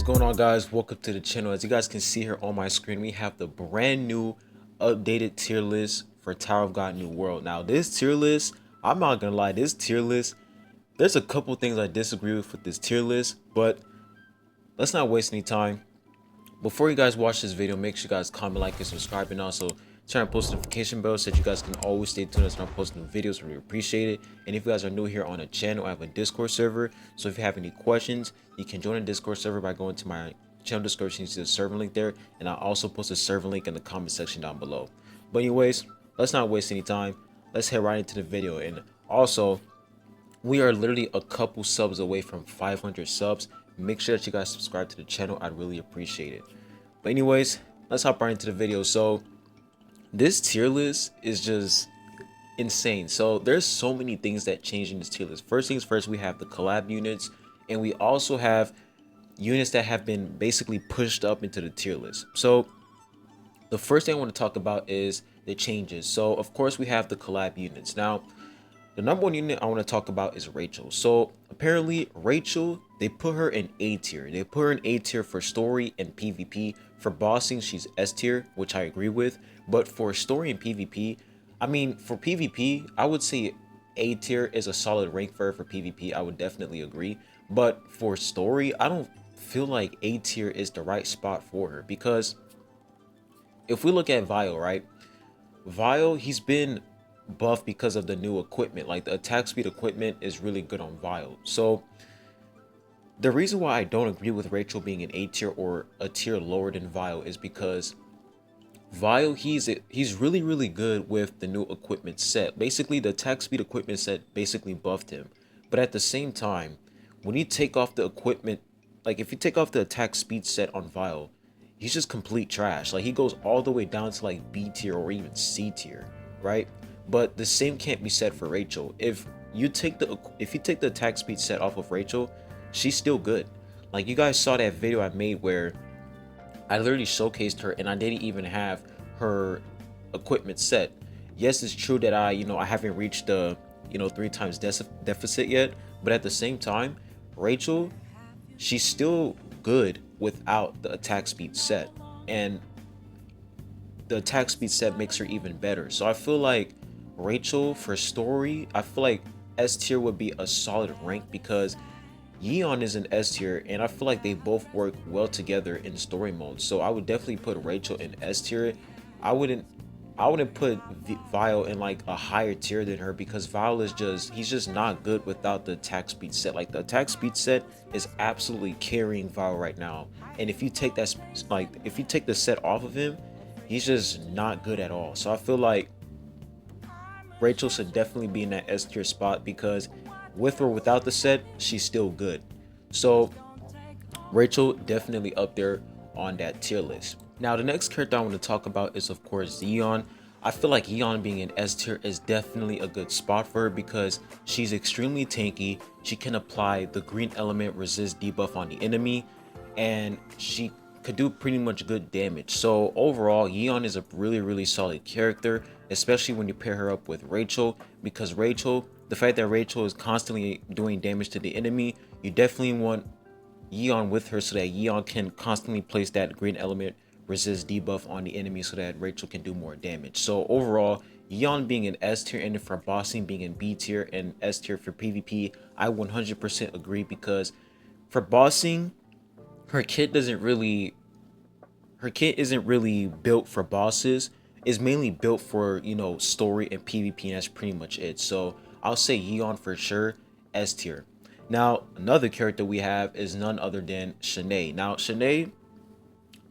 What's going on, guys? Welcome to the channel. As you guys can see here on my screen, we have the brand new updated tier list for Tower of God New World. Now this tier list, I'm not gonna lie, this tier list, there's a couple things I disagree with this tier list, but let's not waste any time. Before you guys watch this video, make sure you guys comment, like, and subscribe, and also turn on post notification bell so that you guys can always stay tuned as I'm posting videos. Really appreciate it. And if you guys are new here on the channel, I have a Discord server, so if you have any questions, you can join the Discord server by going to my channel description. You see the server link there, and I'll also post a server link in the comment section down below. But anyways, let's not waste any time. Let's head right into the video. And also, we are literally a couple subs away from 500 subs. Make sure that you guys subscribe to the channel. I'd really appreciate it. But anyways, let's hop right into the video. So this tier list is just insane. So there's so many things that change in this tier list. First things first, we have the collab units, and we also have units that have been basically pushed up into the tier list. So the first thing I want to talk about is the changes. So of course we have the collab units. Now the number one unit I want to talk about is Rachel. So apparently Rachel, they put her in A tier. They put her in A tier for story and PvP. For bossing, she's S tier, which I agree with. But for story and PvP, I mean, for PvP, I would say A tier is a solid rank for her. For PvP, I would definitely agree. But for story, I don't feel like A tier is the right spot for her. Because if we look at Vile, right? Vile, he's been buff because of the new equipment. Like the attack speed equipment is really good on Vile. So the reason why I don't agree with Rachel being an A tier or a tier lower than Vile is because Vile, he's really good with the new equipment set. Basically the attack speed equipment set basically buffed him. But at the same time, when you take off the equipment, like if you take off the attack speed set on Vile, he's just complete trash. Like he goes all the way down to like B tier or even C tier, right? But the same can't be said for Rachel. If you take the attack speed set off of Rachel, she's still good. Like you guys saw that video I made where I literally showcased her and I didn't even have her equipment set. Yes, it's true that I haven't reached the 3 times deficit yet, but at the same time, Rachel, she's still good without the attack speed set, and the attack speed set makes her even better. So I feel like Rachel for story, I feel like S tier would be a solid rank because Yeon is an S tier, and I feel like they both work well together in story mode. So I would definitely put Rachel in S tier. I wouldn't put Vile in like a higher tier than her because Vile is he's just not good without the attack speed set. Like the attack speed set is absolutely carrying Vile right now, and if you take that if you take the set off of him, he's just not good at all. So I feel like Rachel should definitely be in that S tier spot because with or without the set, she's still good. So Rachel definitely up there on that tier list. Now the next character I want to talk about is of course Yeon. I feel like Yeon being an S tier is definitely a good spot for her because she's extremely tanky. She can apply the green element resist debuff on the enemy, and she could do pretty much good damage. So overall, Yeon is a really solid character, especially when you pair her up with Rachel, because Rachel, the fact that Rachel is constantly doing damage to the enemy, you definitely want Yeon with her so that Yeon can constantly place that green element resist debuff on the enemy so that Rachel can do more damage. So overall, Yeon being an S tier and for bossing being in B tier and S tier for PvP, I 100% agree because for bossing, her kit isn't really built for bosses. It's mainly built for story and PvP, and that's pretty much it. So I'll say Yeon for sure S tier. Now another character we have is none other than Chenet. Now Chenet,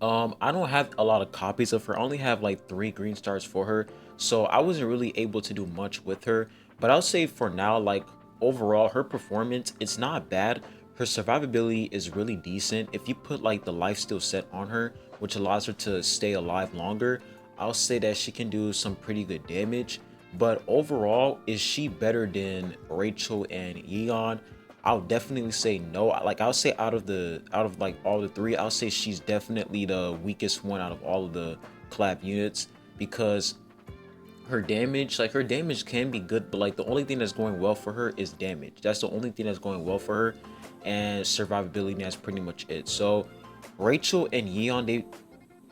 I don't have a lot of copies of her. I only have like 3 green stars for her, so I wasn't really able to do much with her. But I'll say for now, like overall her performance, it's not bad. Her survivability is really decent. If you put like the lifesteal set on her, which allows her to stay alive longer, I'll say that she can do some pretty good damage. But overall, is she better than Rachel and Yeon? I'll definitely say no. Like I'll say out of like all the 3, I'll say she's definitely the weakest one out of all of the collab units because her damage can be good, but like the only thing that's going well for her is damage. That's the only thing that's going well for her, and survivability, that's pretty much it. So Rachel and Yeon, they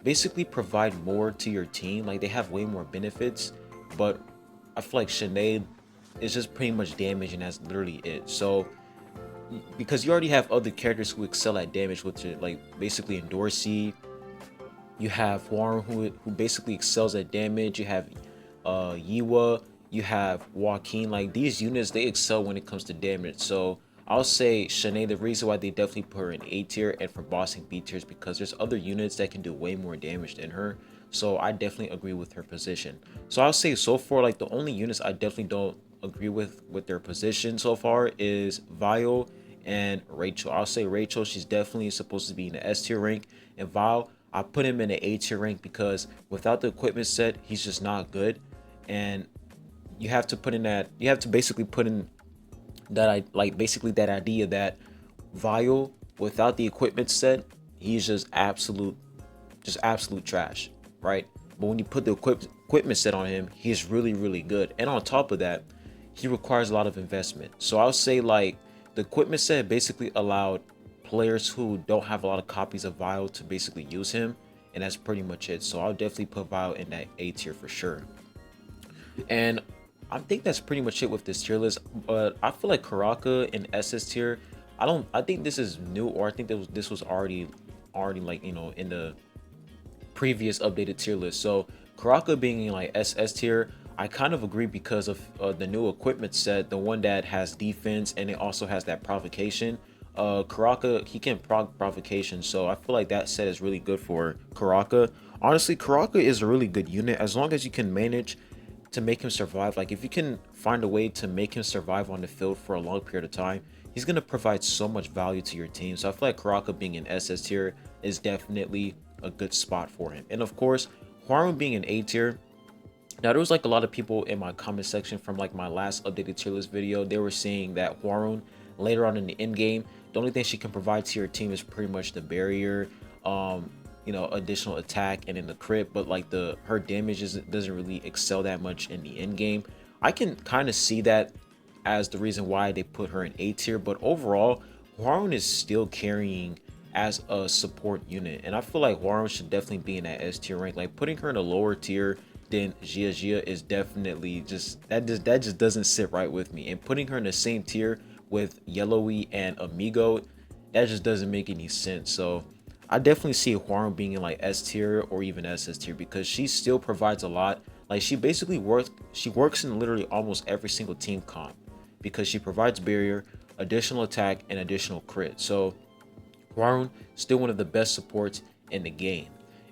basically provide more to your team. Like they have way more benefits, but I feel like Chenet is just pretty much damage, and that's literally it. So because you already have other characters who excel at damage, which are like basically in Dorsey, you have Warren who basically excels at damage. You have Yiwa, you have Joaquin. Like these units, they excel when it comes to damage. So I'll say Shanae, the reason why they definitely put her in A tier and for bossing B tiers because there's other units that can do way more damage than her. So I definitely agree with her position. So I'll say so far, like the only units I definitely don't agree with their position so far is Vio and Rachel. I'll say Rachel, she's definitely supposed to be in the S tier rank, and Vio, I put him in the A tier rank because without the equipment set, he's just not good. And you have to basically put in that I like basically that idea that Vile without the equipment set, he's just absolute trash, right? But when you put the equipment set on him, he's really, really good. And on top of that, he requires a lot of investment. So I'll say like the equipment set basically allowed players who don't have a lot of copies of Vile to basically use him, and that's pretty much it. So I'll definitely put Vile in that A tier for sure. And I think that's pretty much it with this tier list. But I feel like Karaka in SS tier, I think this is new, or I think this was already like, you know, in the previous updated tier list. So Karaka being in like SS tier, I kind of agree because of the new equipment set, the one that has defense and it also has that provocation. Karaka, he can provocation, so I feel like that set is really good for Karaka. Honestly, Karaka is a really good unit as long as you can manage to make him survive. Like if you can find a way to make him survive on the field for a long period of time, he's gonna provide so much value to your team. So I feel like Karaka being an SS tier is definitely a good spot for him. And of course, Hwaru being an A tier. Now there was like a lot of people in my comment section from like my last updated tier list video. They were saying that Hwaru later on in the end game, the only thing she can provide to your team is pretty much the barrier, you know, additional attack and in the crit, but like her damage doesn't really excel that much in the end game. I can kind of see that as the reason why they put her in A tier, but overall, Hwaru is still carrying as a support unit, and I feel like Hwaru should definitely be in that S tier rank. Like putting her in a lower tier than Gia is definitely just that just doesn't sit right with me. And putting her in the same tier with Yellowy and Amigo, that just doesn't make any sense. So I definitely see Hwaru being in like S tier or even SS tier because she still provides a lot. Like she works in literally almost every single team comp because she provides barrier, additional attack, and additional crit. So Hwaru still one of the best supports in the game.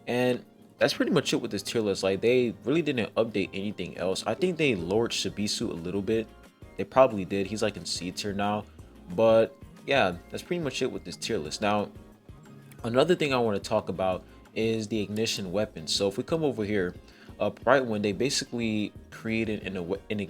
And that's pretty much it with this tier list. Like they really didn't update anything else. I think they lowered Shibisu a little bit. They probably did. He's like in C tier now. But yeah, that's pretty much it with this tier list. Now, another thing I want to talk about is the ignition weapon. So if we come over here, right when they basically created an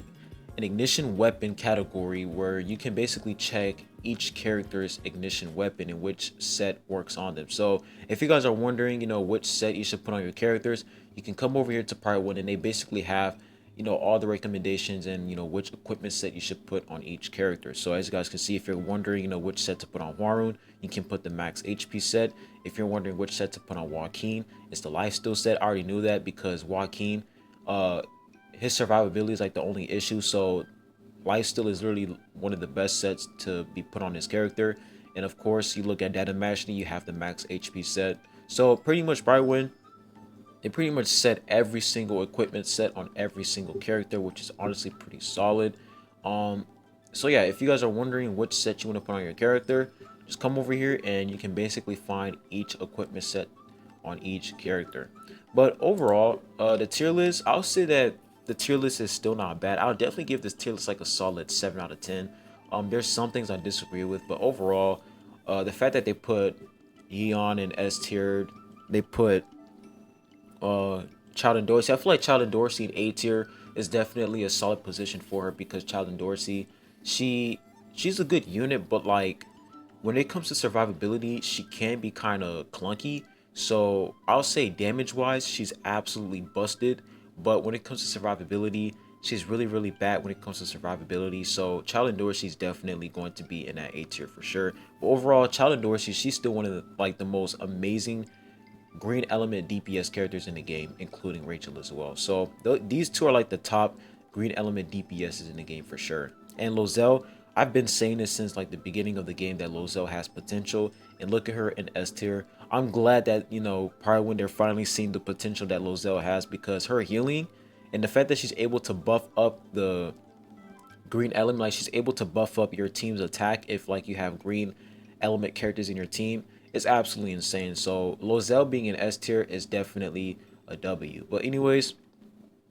ignition weapon category where you can basically check each character's ignition weapon and which set works on them. So if you guys are wondering, you know, which set you should put on your characters, you can come over here to part one and they basically have, you know, all the recommendations and, you know, which equipment set you should put on each character. So as you guys can see, if you're wondering, you know, which set to put on Hwaru, you can put the max HP set. If you're wondering which set to put on Joaquin, it's the lifesteal set. I already knew that because Joaquin, his survivability is like the only issue. So lifesteal is literally one of the best sets to be put on his character. And of course, you look at data matching, you have the max HP set. So pretty much Brightwin, they pretty much set every single equipment set on every single character, which is honestly pretty solid. So yeah, if you guys are wondering which set you want to put on your character, just come over here and you can basically find each equipment set on each character. But overall, the tier list, I'll say that the tier list is still not bad. I'll definitely give this tier list like a solid 7 out of 10. There's some things I disagree with, but overall, the fact that they put Yeon in S tier, they put Child and Dorsey. I feel like Child and Dorsey in A tier is definitely a solid position for her because Child and Dorsey, she's a good unit, but like when it comes to survivability, she can be kind of clunky. So I'll say damage wise, she's absolutely busted. but when it comes to survivability, she's really bad when it comes to survivability. So Child and Dorsey's definitely going to be in that A tier for sure. But overall, Child and Dorsey, she's still one of the most amazing green element DPS characters in the game, including Rachel as well. So these two are like the top green element DPSs in the game for sure. And Lozelle, I've been saying this since like the beginning of the game that Lozelle has potential, and look at her in S tier. I'm glad that, you know, probably when they're finally seeing the potential that Lozelle has, because her healing and the fact that she's able to buff up the green element, like she's able to buff up your team's attack if like you have green element characters in your team, is absolutely insane. So Lozelle being an S tier is definitely a W. But anyways,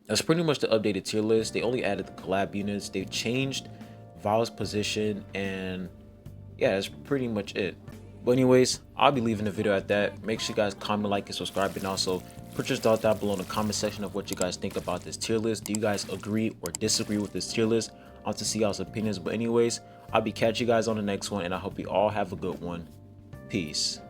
that's pretty much the updated tier list. They only added the collab units, they've changed Val's position, and yeah, that's pretty much it. But anyways, I'll be leaving the video at that. Make sure you guys comment, like, and subscribe, and also put your thoughts down below in the comment section of what you guys think about this tier list. Do you guys agree or disagree with this tier list? I want to see y'all's opinions. But anyways, I'll be catching you guys on the next one, and I hope you all have a good one. Peace.